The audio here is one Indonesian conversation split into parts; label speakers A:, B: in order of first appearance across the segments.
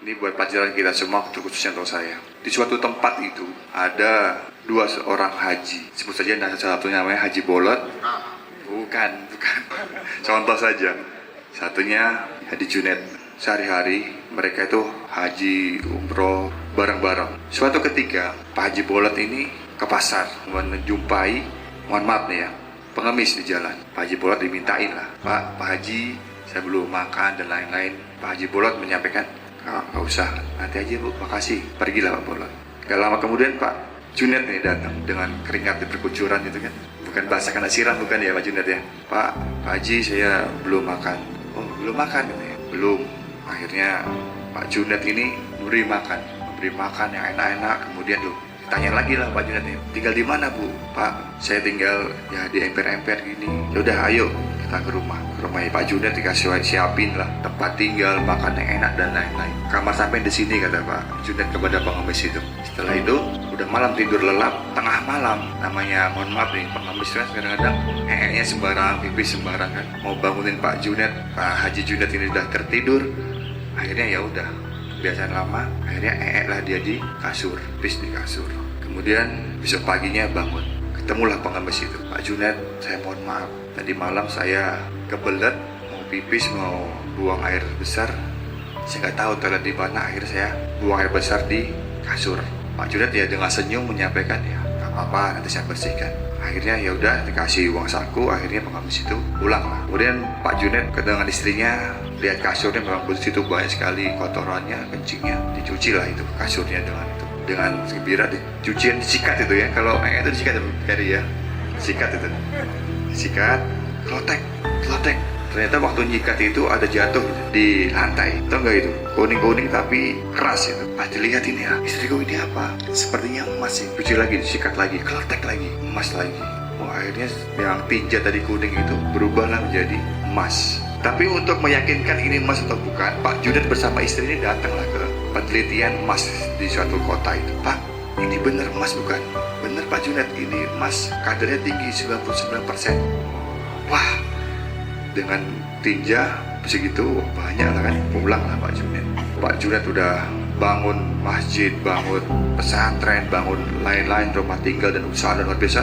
A: Ini buat pelajaran kita semua, khususnya untuk saya. Di suatu tempat itu ada dua orang haji. Sebut saja salah satunya namanya Haji Bolot. Bukan. Contoh saja. Satunya Haji Junet. Sehari-hari mereka itu haji umroh bareng-bareng. Suatu ketika Pak Haji Bolot ini ke pasar menjumpai, mohon maaf nih ya, pengemis di jalan. Pak Haji Bolot dimintain lah, Pak Haji, saya belum makan dan lain-lain. Pak Haji Bolot menyampaikan, nggak usah, nanti aja Bu, makasih. Pergilah Pak Bolot. Gak lama kemudian Pak Junet nih datang dengan keringat di berkucuran gitu kan. Bukan bahasa kena siram, bukan ya Pak Junet ya. Pak Haji, saya belum makan. Oh, belum makan katanya. Belum. Akhirnya Pak Junet ini memberi makan yang enak-enak. Kemudian tanya lagi lah Pak Junet, tinggal di mana Bu? Pak, saya tinggal ya di emper-emper gini. Yaudah ayo kita ke rumahnya Pak Junet, dikasih siapin lah tempat tinggal, makan yang enak dan lain-lain. Kamar sampai di sini kata Pak Junet kepada pengemis itu. Setelah itu udah malam, tidur lelap, tengah malam, namanya mohon maaf nih, pengemis kan kadang-kadang nya sembarang, pipis sembarang kan. Mau bangunin Pak Junet, Pak Haji Junet ini udah tertidur. Akhirnya ya udah kebiasaan lama, akhirnya lah dia di kasur, pipis di kasur. Kemudian besok paginya bangun, ketemulah pengemis itu. Pak Junet, saya mohon maaf, tadi malam saya kebelet mau pipis, mau buang air besar. Saya nggak tahu toilet di mana, akhirnya saya buang air besar di kasur. Pak Junet ya dengan senyum menyampaikan, ya nggak apa-apa, nanti saya bersihkan. Akhirnya ya udah dikasih uang saku, akhirnya pengemis itu pulang lah. Kemudian Pak Junet dengan istrinya lihat kasurnya memang bersih itu, banyak sekali kotorannya, kencingnya, dicuci lah itu kasurnya dengan gembira, cucian disikat itu ya. Kalau itu disikat ya, sikat itu, sikat, klotek. Ternyata waktu nyikat itu ada jatuh di lantai, tau nggak itu? Kuning tapi keras itu. Pas dilihat ini ya, istriku ini apa? Sepertinya emas sih. Cuci lagi, disikat lagi, klotek lagi, emas lagi. Akhirnya yang tinja tadi kuning itu berubahlah menjadi emas. Tapi untuk meyakinkan ini emas atau bukan, Pak Junet bersama istri ini datanglah ke penelitian emas di suatu kota itu. Pak, ini benar emas bukan? Benar Pak Junet, ini emas, kadarnya tinggi 99%. Wah, dengan tinja segitu banyak lah kan, pulang lah Pak Junet. Pak Junet udah bangun masjid, bangun pesantren, bangun lain-lain, rumah tinggal dan usaha dan luar biasa.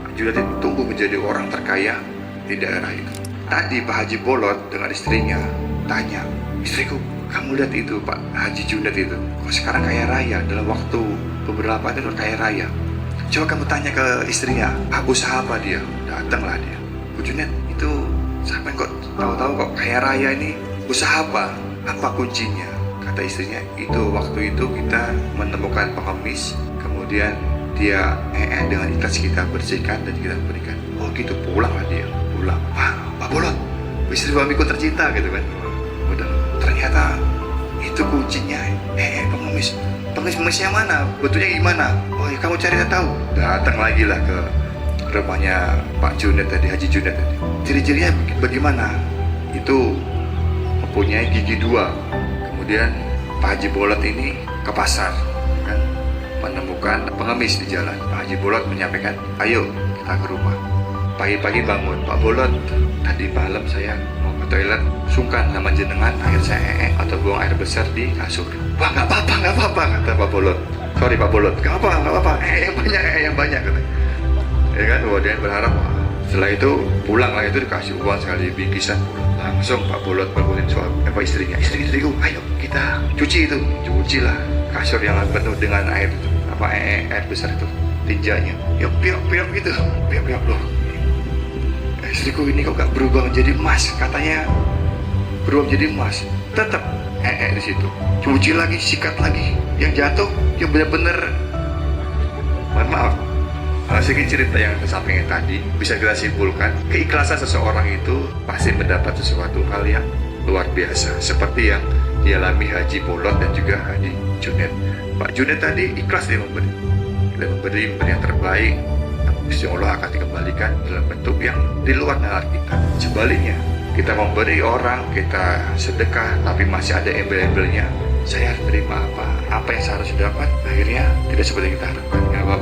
A: Pak Junet itu tumbuh menjadi orang terkaya di daerah itu. Tadi Pak Haji Bolot dengan istrinya tanya, istriku, kamu lihat itu Pak Haji Junet itu, kok sekarang kaya raya, dalam waktu beberapa tahun kaya raya. Coba kamu tanya ke istrinya, usaha apa dia? Datanglah dia, Bu Junet, itu sampai kok tahu-tahu kok kaya raya ini, usaha apa? Apa kuncinya? Kata istrinya, itu waktu itu kita menemukan pengemis, kemudian dia dengan ikhlas kita bersihkan dan kita berikan. Oh gitu, pulanglah dia. Pulang, Pak Bolot, istri suamiku tercinta gitu kan. Udah, ternyata itu kuncinya. Pengemisnya mana? Betulnya gimana? Oh ya, kamu cari tahu. Datang lagi lah ke rumahnya Pak Junet tadi, Haji Junet tadi. Ciri-cirinya bagaimana? Itu mempunyai gigi 2. Kemudian Pak Haji Bolot ini ke pasar kan, menemukan pengemis di jalan. Pak Haji Bolot menyampaikan, ayo kita ke rumah. Pagi-pagi bangun, Pak Bolot, tadi malam saya mau ke toilet, sungkan sama jenengan, akhir saya atau buang air besar di kasur. Wah, nggak apa-apa, kata Pak Bolot. Sorry Pak Bolot, nggak apa-apa, yang banyak kata. Ya kan, kemudian berharap. Setelah itu pulang lah, itu dikasih uang sekali bingkisan. Langsung Pak Bolot bangunin istrinya, istriku, ayo kita cuci lah kasur yang penuh dengan air itu, air besar itu, tinjanya. Yuk, piok gitu, piok loh. Istriku ini kok gak berubah menjadi emas, katanya berubah menjadi emas. Tetap di situ. Cuci lagi, sikat lagi. Yang jatuh, yang benar-benar, mohon maaf. Sedikit cerita yang kesampingnya tadi bisa kita simpulkan, keikhlasan seseorang itu pasti mendapat sesuatu hal yang luar biasa, seperti yang dialami Haji Bolot dan juga Haji Junet. Pak Junet tadi ikhlas dia memberi yang terbaik. Insya Allah akan dikembalikan dalam bentuk yang di luar nalar kita. Sebaliknya, kita memberi orang, kita sedekah, tapi masih ada embel-embelnya. Saya harus terima apa yang saya harus dapat, akhirnya tidak seperti yang kita harapkan.